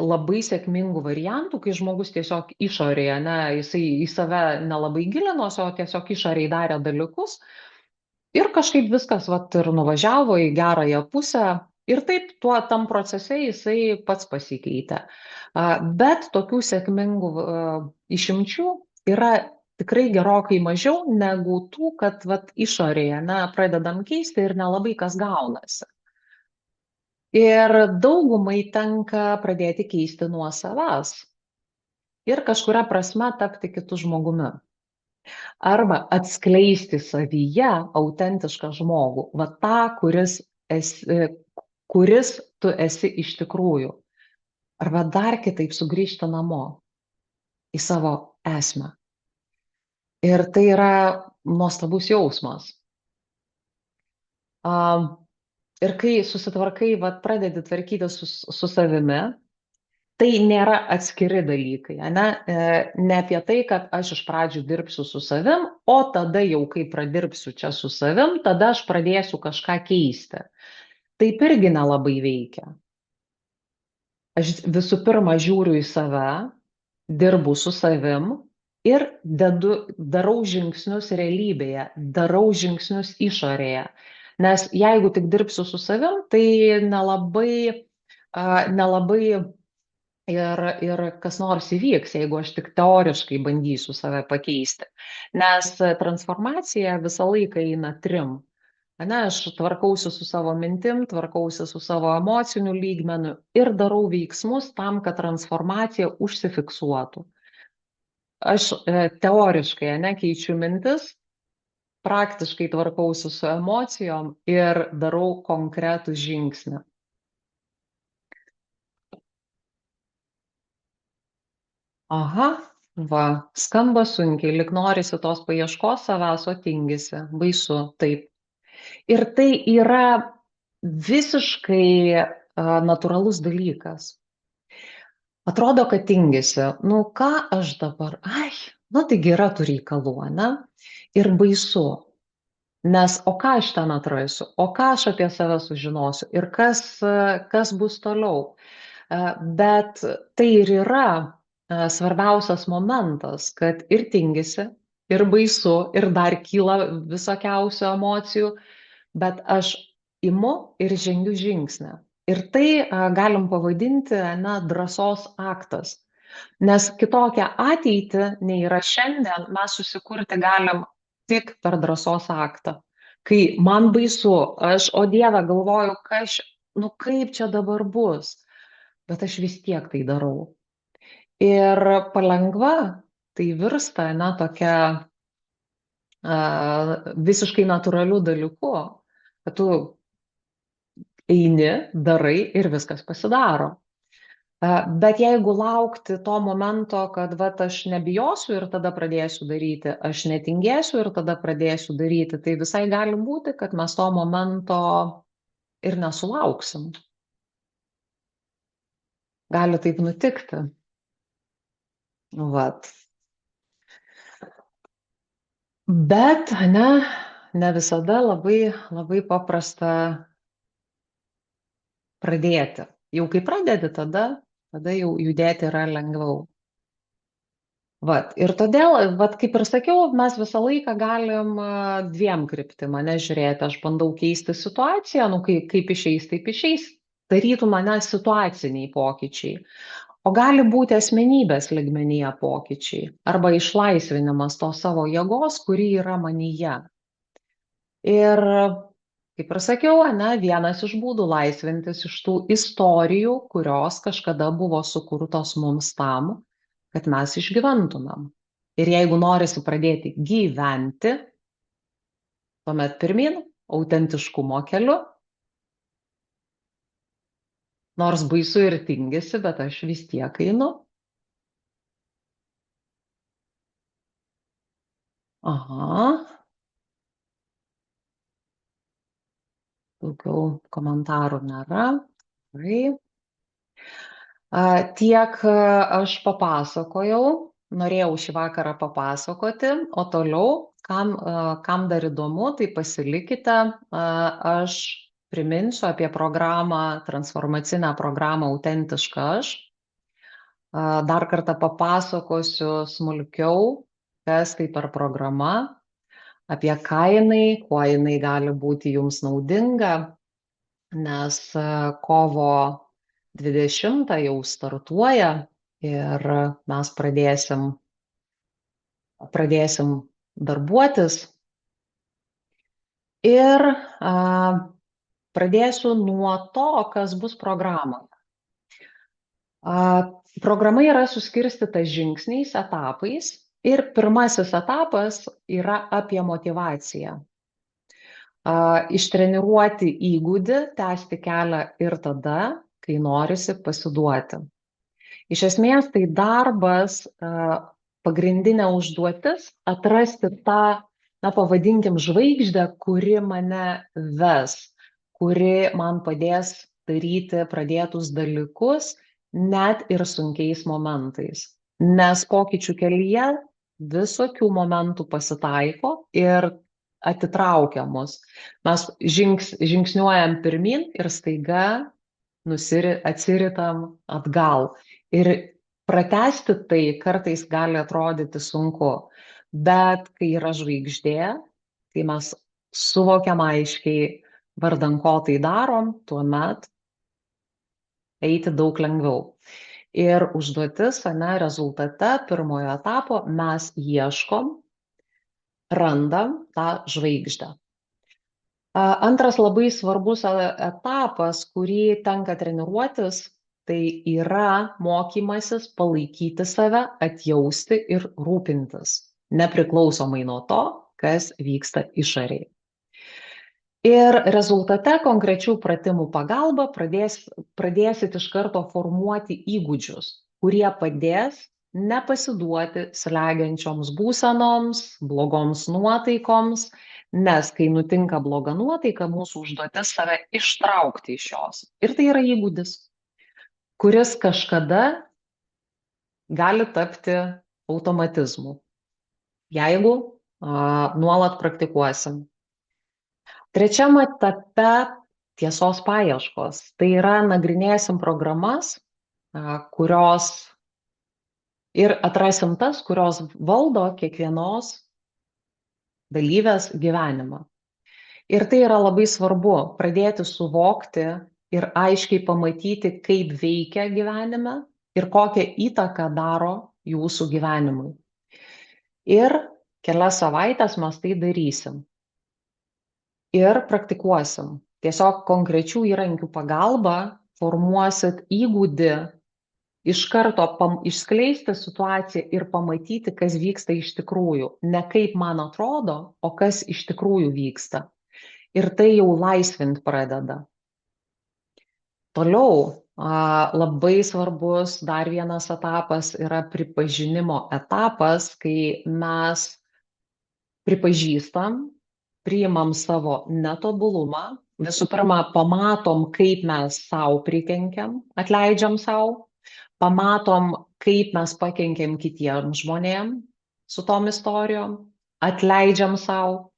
labai sėkmingų variantų, kai žmogus tiesiog išorėje, ne, jisai į save nelabai gilinosi, o tiesiog išorėje darė dalykus ir kažkaip viskas vat, ir nuvažiavo į gerąją pusę ir taip tam procese jisai pats pasikeitė. Bet tokių sėkmingų išimčių yra tikrai gerokai mažiau negu tų, kad vat, išorėje pradedam keisti ir nelabai kas gaunasi. Ir daugumai tenka pradėti keisti nuo savęs ir kažkuria prasme tapti kitu žmogumi. Arba atskleisti savyje autentišką žmogų, va tą, kuris tu esi iš tikrųjų. Arba dar kitaip sugrįžti namo į savo esmę. Ir tai yra nuostabus jausmas. Ir kai susitvarkai, pradedi tvarkyti su savimi, tai nėra atskiri dalykai. Ne apie tai, kad aš iš pradžių dirbsiu su savim, o tada jau kai pradirbsiu čia su savim, tada aš pradėsiu kažką keisti. Taip irgi nelabai veikia. Aš visų pirma žiūriu į save, dirbu su savim, ir darau žingsnius realybėje, darau žingsnius išorėje. Nes jeigu tik dirbsiu su savim, tai nelabai ir kas nors įvyks, jeigu aš tik teoriškai bandysiu save pakeisti. Nes transformacija visą laiką eina trim. Ane, aš tvarkausi su savo mintim, tvarkausi su savo emociniu lygmeniu ir darau veiksmus tam, kad transformacija užsifiksuotų. Aš teoriškai, ane, keičiu mintis, praktiškai tvarkausi su emocijom ir darau konkretų žingsnį. Aha, va, skamba sunkiai, lyg norisi tos paieškos savęs, o tingisi, baisu, taip. Ir tai yra visiškai natūralus dalykas. Atrodo, kad tingisi, nu ką aš dabar, ai, nu taigi yra tų reikalų, ne? Ir baisu, nes o ką aš ten atrasiu, o ką aš apie save sužinosiu ir kas bus toliau. Bet tai ir yra svarbiausias momentas, kad ir tingisi, ir baisu, ir dar kyla visokiausių emocijų, bet aš imu ir žengiu žingsnį. Ir tai galim pavadinti, na, drąsos aktas. Nes kitokią ateitį nei yra šiandien mes susikurti galim tik per drąsos aktą. Kai man baisu, aš, o Dieve, galvoju, nu kaip čia dabar bus, bet aš vis tiek tai darau. Ir palengva tai virsta, na, tokia visiškai natūraliu dalyku, kad tu eini, darai ir viskas pasidaro. Bet jeigu laukti to momento, kad vat, aš nebijosiu ir tada pradėsiu daryti, aš netingėsiu ir tada pradėsiu daryti, tai visai gali būti, kad mes to momento ir nesulauksim. Gali taip nutikti. Vat. Bet, ne visada labai paprasta pradėti. Jau kai pradedi, tada jau judėti yra lengviau. Vat. Ir todėl, vat, kaip ir sakiau, mes visą laiką galim dviem kryptim, mane žiūrėti, aš bandau keisti situaciją, nu kaip išeis, taip išeis, darytų mane situaciniai pokyčiai. O gali būti asmenybės lygmenyje pokyčiai arba išlaisvinimas tos savo jėgos, kuri yra manyje. Ir kaip ir sakiau, vienas iš būdų laisvintis iš tų istorijų, kurios kažkada buvo sukurtos mums tam, kad mes išgyventumėm. Ir jeigu norisi pradėti gyventi, tuomet pirmin, autentiškumo keliu, nors baisu ir tingisi, bet aš vis tiek einu. Aha. Daugiau komentarų nėra. Gerai. Tiek aš papasakojau, norėjau šį vakarą papasakoti, o toliau, kam dar įdomu, tai pasilikite. Aš priminsiu apie programą, transformacinę programą Autentiška aš. Dar kartą papasakosiu smulkiau, kas tai per programa, apie ką jinai, kuo jinai gali būti jums naudinga, nes kovo 20 jau startuoja ir mes pradėsim darbuotis. Ir pradėsiu nuo to, kas bus programoje. Programa yra suskirstyta žingsniais, etapais ir pirmasis etapas yra apie motyvaciją. Ištreniruoti įgūdį, tęsti kelią ir tada, kai norisi pasiduoti. Iš esmės tai darbas, pagrindinė užduotis atrasti tą, pavadinkim, žvaigždę, kuri mane ves, kuri man padės daryti pradėtus dalykus net ir sunkiais momentais. Nes pokyčių kelyje visokių momentų pasitaiko ir atitraukia mus. Mes žingsniuojam pirmin ir staiga atsiritam atgal. Ir pratęsti tai kartais gali atrodyti sunku, bet kai yra žvaigždė, kai mes suvokiam aiškiai, vardan ko tai darom, tuomet eiti daug lengviau. Ir užduotis, rezultate pirmojo etapo mes ieškom, randam tą žvaigždę. Antras labai svarbus etapas, kurį tenka treniruotis, tai yra mokymasis palaikyti save, atjausti ir rūpintis, nepriklausomai nuo to, kas vyksta išorėje. Ir rezultate konkrečių pratimų pagalba pradėsit iš karto formuoti įgūdžius, kurie padės nepasiduoti slegiančioms būsenoms, blogoms nuotaikoms, nes kai nutinka bloga nuotaika, mūsų užduotis save ištraukti iš jos. Ir tai yra įgūdis, kuris kažkada gali tapti automatizmu, jeigu nuolat praktikuosim. Trečiam etape tiesos paieškos. Tai yra nagrinėsim programas, kurios ir atrasim tas, kurios valdo kiekvienos dalyvės gyvenimą. Ir tai yra labai svarbu pradėti suvokti ir aiškiai pamatyti, kaip veikia gyvenime ir kokią įtaką daro jūsų gyvenimui. Ir kelias savaitės mes tai darysim. Ir praktikuosim. Tiesiog konkrečių įrankių pagalba formuosit įgūdį iš karto išskleisti situaciją ir pamatyti, kas vyksta iš tikrųjų. Ne kaip man atrodo, o kas iš tikrųjų vyksta. Ir tai jau laisvint pradeda. Toliau labai svarbus dar vienas etapas yra pripažinimo etapas, kai mes pripažįstam, priimam savo netobulumą, visų pirma, pamatom, kaip mes savo prikenkiam, atleidžiam savo, pamatom, kaip mes pakenkiam kitiem žmonėm su tom istorijom, atleidžiam savo,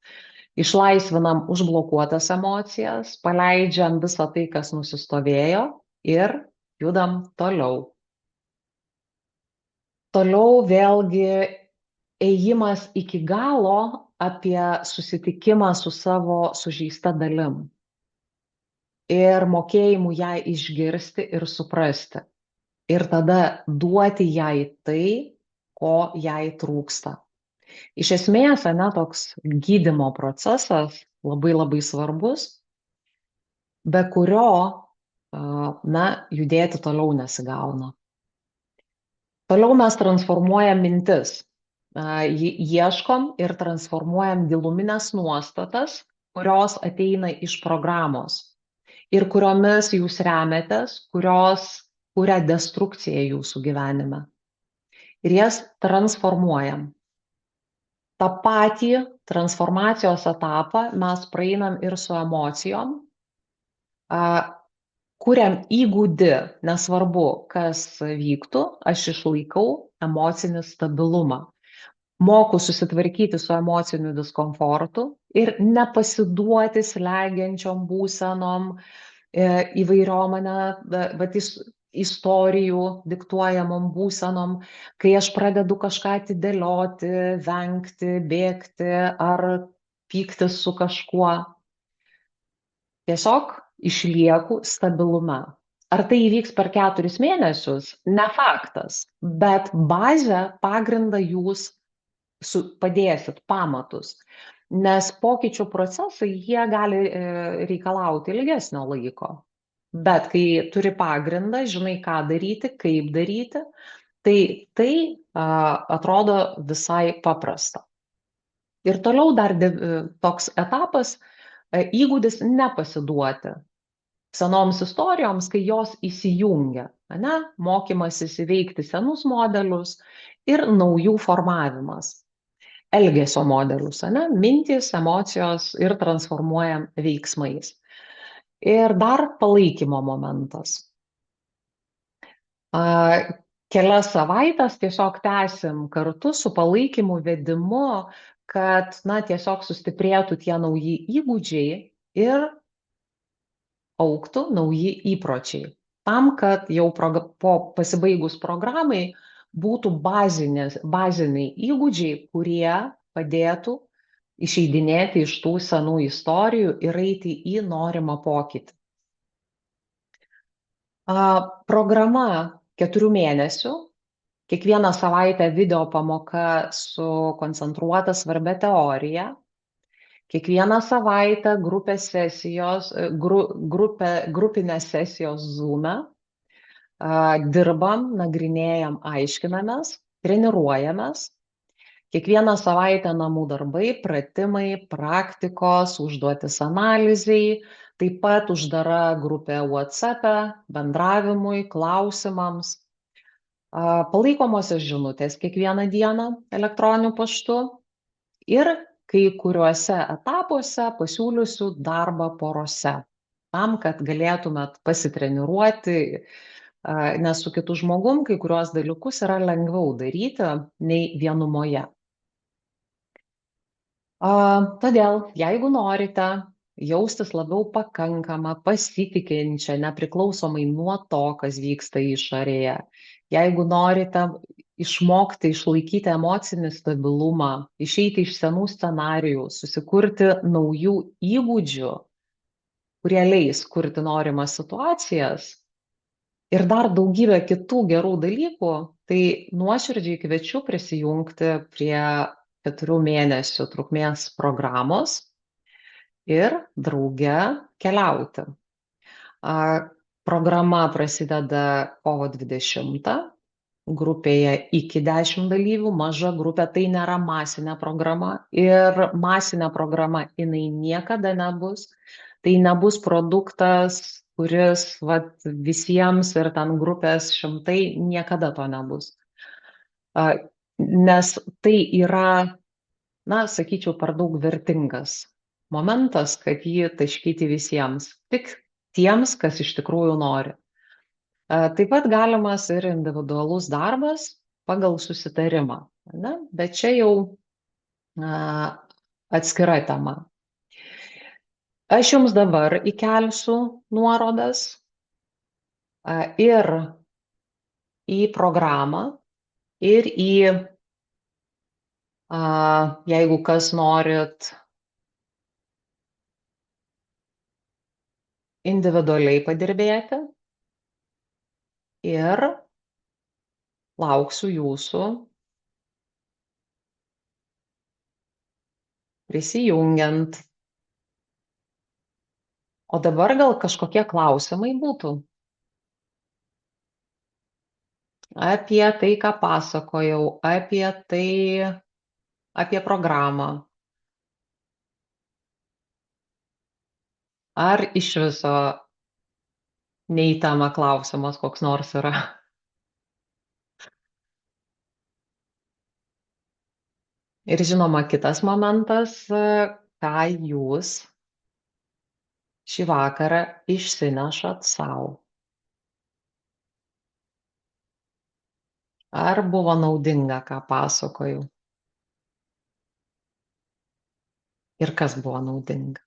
išlaisvinam užblokuotas emocijas, paleidžiam visą tai, kas nusistovėjo ir judam toliau. Toliau vėlgi ėjimas iki galo apie susitikimą su savo sužeista dalim ir mokėjimu ją išgirsti ir suprasti. Ir tada duoti jai tai, ko jai trūksta. Iš esmės, toks gydymo procesas labai svarbus, be kurio, judėti toliau nesigauna. Toliau mes transformuojam mintis. Ieškom ir transformuojam giluminės nuostatas, kurios ateina iš programos ir kuriomis jūs remiatės, kurios kuria destrukciją jūsų gyvenime. Ir jas transformuojam. Ta patį transformacijos etapą mes praeinam ir su emocijom. Kuriam įgūdį, nesvarbu, kas vyktų, aš išlaikau emocinį stabilumą. Moku susitvarkyti su emociniu diskomfortu ir nepasiduoti slegiančiom būsenom, įvairiom istorijų diktuojamom būsenom, kai aš pradedu kažką atidėlioti, vengti, bėgti ar pyktis su kažkuo. Tiesiog išlieku stabilume. Ar tai įvyks per 4 mėnesius? Ne faktas, bet bazę, pagrindą jūs padėsit, pamatus. Nes pokyčių procesai, jie gali reikalauti ilgesnio laiko. Bet kai turi pagrindą, žinai, ką daryti, kaip daryti, tai atrodo visai paprasta. Ir toliau dar toks etapas, įgūdis nepasiduoti senoms istorijoms, kai jos įsijungia, mokymasis įveikti senus modelius ir naujų formavimas. Elgesio modelius, mintys, emocijos ir transformuojam veiksmais. Ir dar palaikymo momentas. Kelias savaitės tiesiog tęsim kartu su palaikymu, vedimu, kad tiesiog sustiprėtų tie nauji įgūdžiai ir augtų nauji įpročiai. Tam, kad jau po pasibaigus programai būtų baziniai įgūdžiai, kurie padėtų išeidinėti iš tų senų istorijų ir eiti į norimą pokytį. Programa 4 mėnesių. Kiekvieną savaitę video pamoka su koncentruota svarbia teorija. Kiekvieną savaitę grupinės sesijos Zoom'e. Dirbam, nagrinėjam, aiškinamės, treniruojamės. Kiekvieną savaitę namų darbai, pratimai, praktikos, užduotis analizei, taip pat uždara grupė WhatsApp'e, bendravimui, klausimams, palaikomosios žinutės kiekvieną dieną elektroniniu paštu ir kai kuriuose etapuose pasiūlysiu darbą porose, tam, kad galėtumėt pasitreniruoti, nes su kitu žmogum kai kuriuos dalykus yra lengviau daryti nei vienumoje. Todėl, jeigu norite jaustis labiau pakankama, pasitikinčia, nepriklausomai nuo to, kas vyksta išorėje, jeigu norite išmokti išlaikyti emocinį stabilumą, išeiti iš senų scenarijų, susikurti naujų įgūdžių, kurie leis kurti norimas situacijas ir dar daugybę kitų gerų dalykų, tai nuoširdžiai kviečiu prisijungti prie 4 mėnesių trukmės programos ir drauge keliauti. Programa prasideda kovo 20, grupėje iki 10 dalyvių, maža grupė, tai nėra masinė programa ir masinė programa jinai niekada nebus. Tai nebus produktas, kuris visiems ir ten grupės šimtai, niekada to nebus. Nes tai yra, sakyčiau, per daug vertingas momentas, kad jį taškyti visiems, tik tiems, kas iš tikrųjų nori. Taip pat galimas ir individualus darbas pagal susitarimą, ne? Bet čia jau atskira tema. Aš jums dabar įkelsiu nuorodas ir į programą, ir į, jeigu kas norit individualiai padirbėti, ir lauksiu jūsų prisijungiant. O dabar gal kažkokie klausimai būtų apie tai, ką pasakojau, apie programą. Ar iš viso ne į temą klausimas koks nors yra? Ir žinoma, kitas momentas, ką jūs šį vakarą išsinešat sau. Ar buvo naudinga, ką pasakojau? Ir kas buvo naudinga?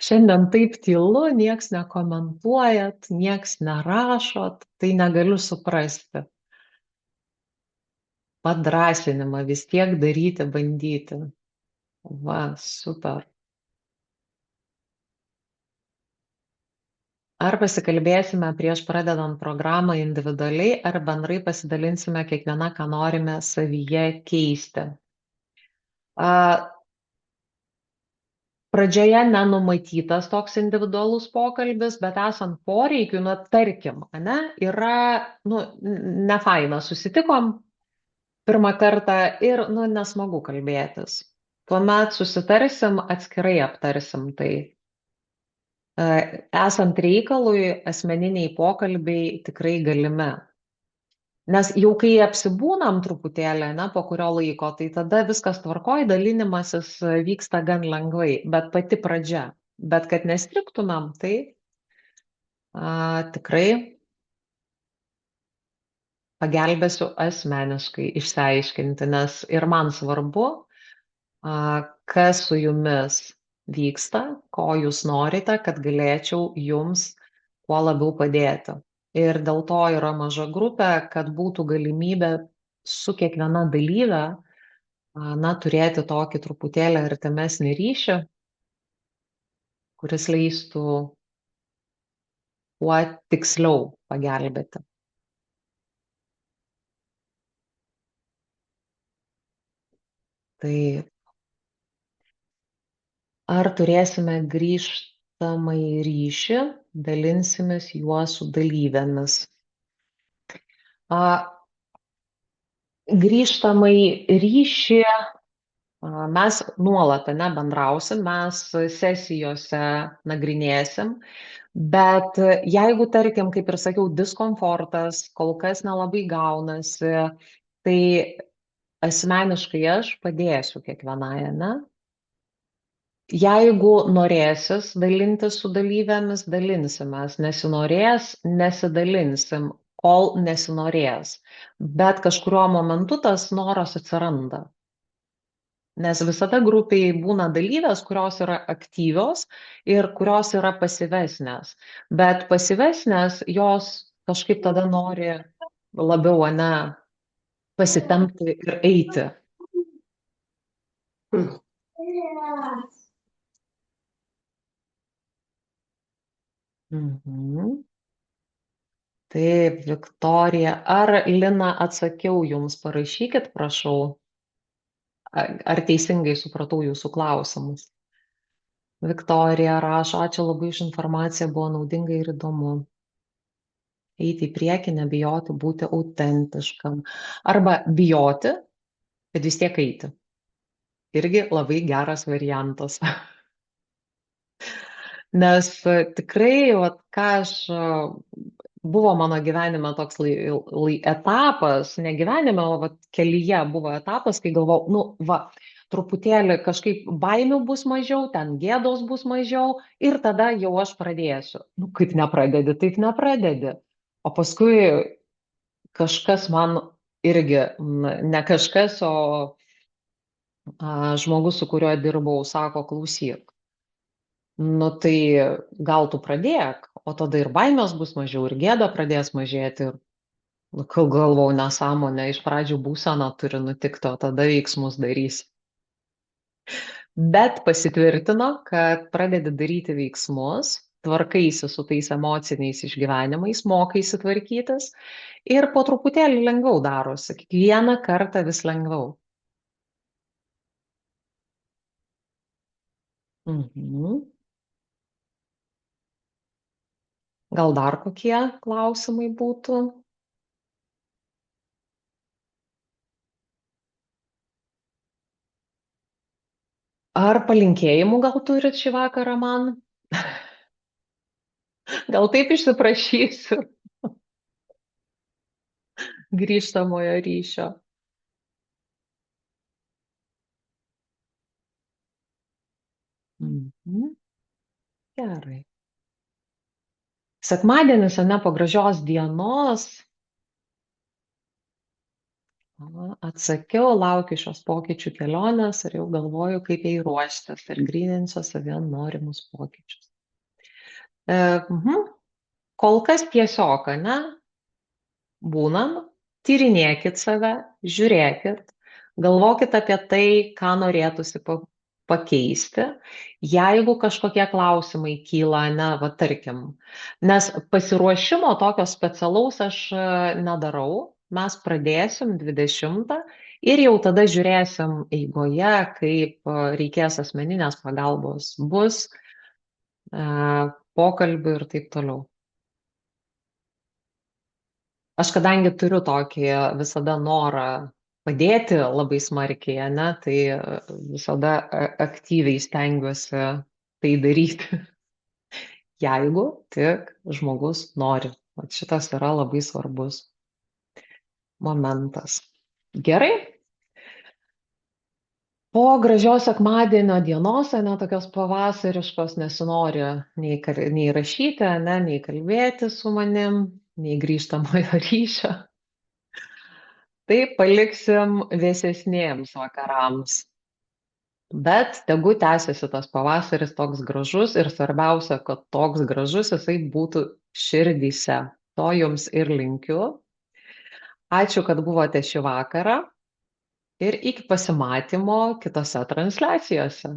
Šiandien taip tylu, nieks nekomentuojat, nieks nerašot, tai negaliu suprasti. Padrąsinimą vis tiek daryti, bandyti. Va, super. Ar pasikalbėsime prieš pradedant programą individualiai, ar bendrai pasidalinsime kiekviena, ką norime savyje keisti? Pradžioje nenumatytas toks individualus pokalbis, bet esant poreikiu, tarkim, yra, nefaina, susitikom pirmą kartą ir, nesmagu kalbėtis. Tuomet susitarsim, atskirai aptarsim tai. Esant reikalui, asmeniniai pokalbiai tikrai galimi. Nes jau kai apsibūnam truputėlį, po kurio laiko, tai tada viskas tvarkoj, dalinimasis vyksta gan lengvai, bet pati pradžia. Bet kad nestriktumėm, tai tikrai pagelbėsiu asmeniškai išsiaiškinti, nes ir man svarbu, kas su jumis vyksta, ko jūs norite, kad galėčiau jums kuo labiau padėti. ir dėl to yra maža grupė, kad būtų galimybė su kiekviena dalyve, na, turėti tokį truputėlį artimesnį ryšį, kuris leistų kuo tiksliau pagelbėti. Tai ar turėsime grįžtamąjį ryšį, dalinsimės juo su dalyvėmis. Grįžtamąjį ryšį mes nuolat bendrausim, mes sesijose nagrinėsim, bet jeigu, tarkim, kaip ir sakiau, diskomfortas kol kas nelabai gaunasi, tai asmeniškai aš padėsiu kiekvienai, ne? Jeigu norėsis dalintis su dalyvėmis, dalinsimės, nesinorės, nesidalinsim, kol nesinorės. Bet kažkuriuo momentu tas noras atsiranda. Nes visada grupėje būna dalyvės, kurios yra aktyvios ir kurios yra pasyvesnės. Bet pasyvesnės jos kažkaip tada nori labiau, ne, pasitempti ir eiti. Mhm. Taip, Viktorija. Ar Lina atsakiau jums? Parašykit, prašau. Ar teisingai supratau jūsų klausimus? Viktorija rašo, ačiū labai už informaciją, buvo naudinga ir įdomu. Eiti į priekį, nebijoti būti autentiškam. Arba bijoti, bet vis tiek eiti. Irgi labai geras variantas. Nes tikrai, vat, ką aš, buvo mano gyvenime toks etapas, ne gyvenime, o vat, kelyje buvo etapas, kai galvojau, nu, va, truputėlį kažkaip baimių bus mažiau, ten gėdos bus mažiau ir tada jau aš pradėsiu. Nu, kaip nepradedi, taip nepradedi. O paskui kažkas man irgi, ne kažkas, o žmogus, su kuriuo dirbau, sako, klausyk. Nu tai gal tu pradėk, o tada ir baimės bus mažiau, ir gėda pradės mažėti. Ir nu, galvau, nesąmonė, iš pradžių būsena turi nutikti, o tada veiksmus darys. Bet pasitvirtino, kad pradedi daryti veiksmus, tvarkaisi su tais emociniais išgyvenimais, mokaisi tvarkytis ir po truputėlį lengviau darosi, kiekvieną kartą vis lengviau. Mhm. Gal dar kokie klausimai būtų? Ar palinkėjimų gal turit šį vakarą man? Gal taip išsiprašysiu grįžtamojo ryšio. Mhm. Gerai. Sekmadienis, ane, po gražios dienos. Atsakiau, laukiu šios pokyčių kelionės ir jau galvoju, kaip jai ruoštis ir gryninsiu savie norimus pokyčius. Kol kas tiesiog, ne? Būnam, tyrinėkit save, žiūrėkit, galvokit apie tai, ką norėtųsi pakeisti. Jeigu kažkokie klausimai kyla, ne, va tarkim, nes pasiruošimo tokio specialaus aš nedarau, mes pradėsim 20 ir jau tada žiūrėsim eigoje, kaip reikės asmeninės pagalbos bus, pokalbių ir taip toliau. Aš kadangi turiu tokį visada norą padėti labai smarkiai, ane, tai visada aktyviai stengiuosi tai daryti, jeigu tik žmogus nori. Vat šitas yra labai svarbus momentas. Gerai? Po gražios sekmadienio dienos, ane, tokios pavasariškos, nesinori nei rašyti, ane, nei kalbėti su manim, nei grįžtamojo ryšio. Tai paliksim vėsesnėms vakarams. Bet tegu tęsiasi tas pavasaris toks gražus ir svarbiausia, kad toks gražus jisai būtų širdyse. To jums ir linkiu. Ačiū, kad buvote šį vakarą ir iki pasimatymo kitose transliacijose.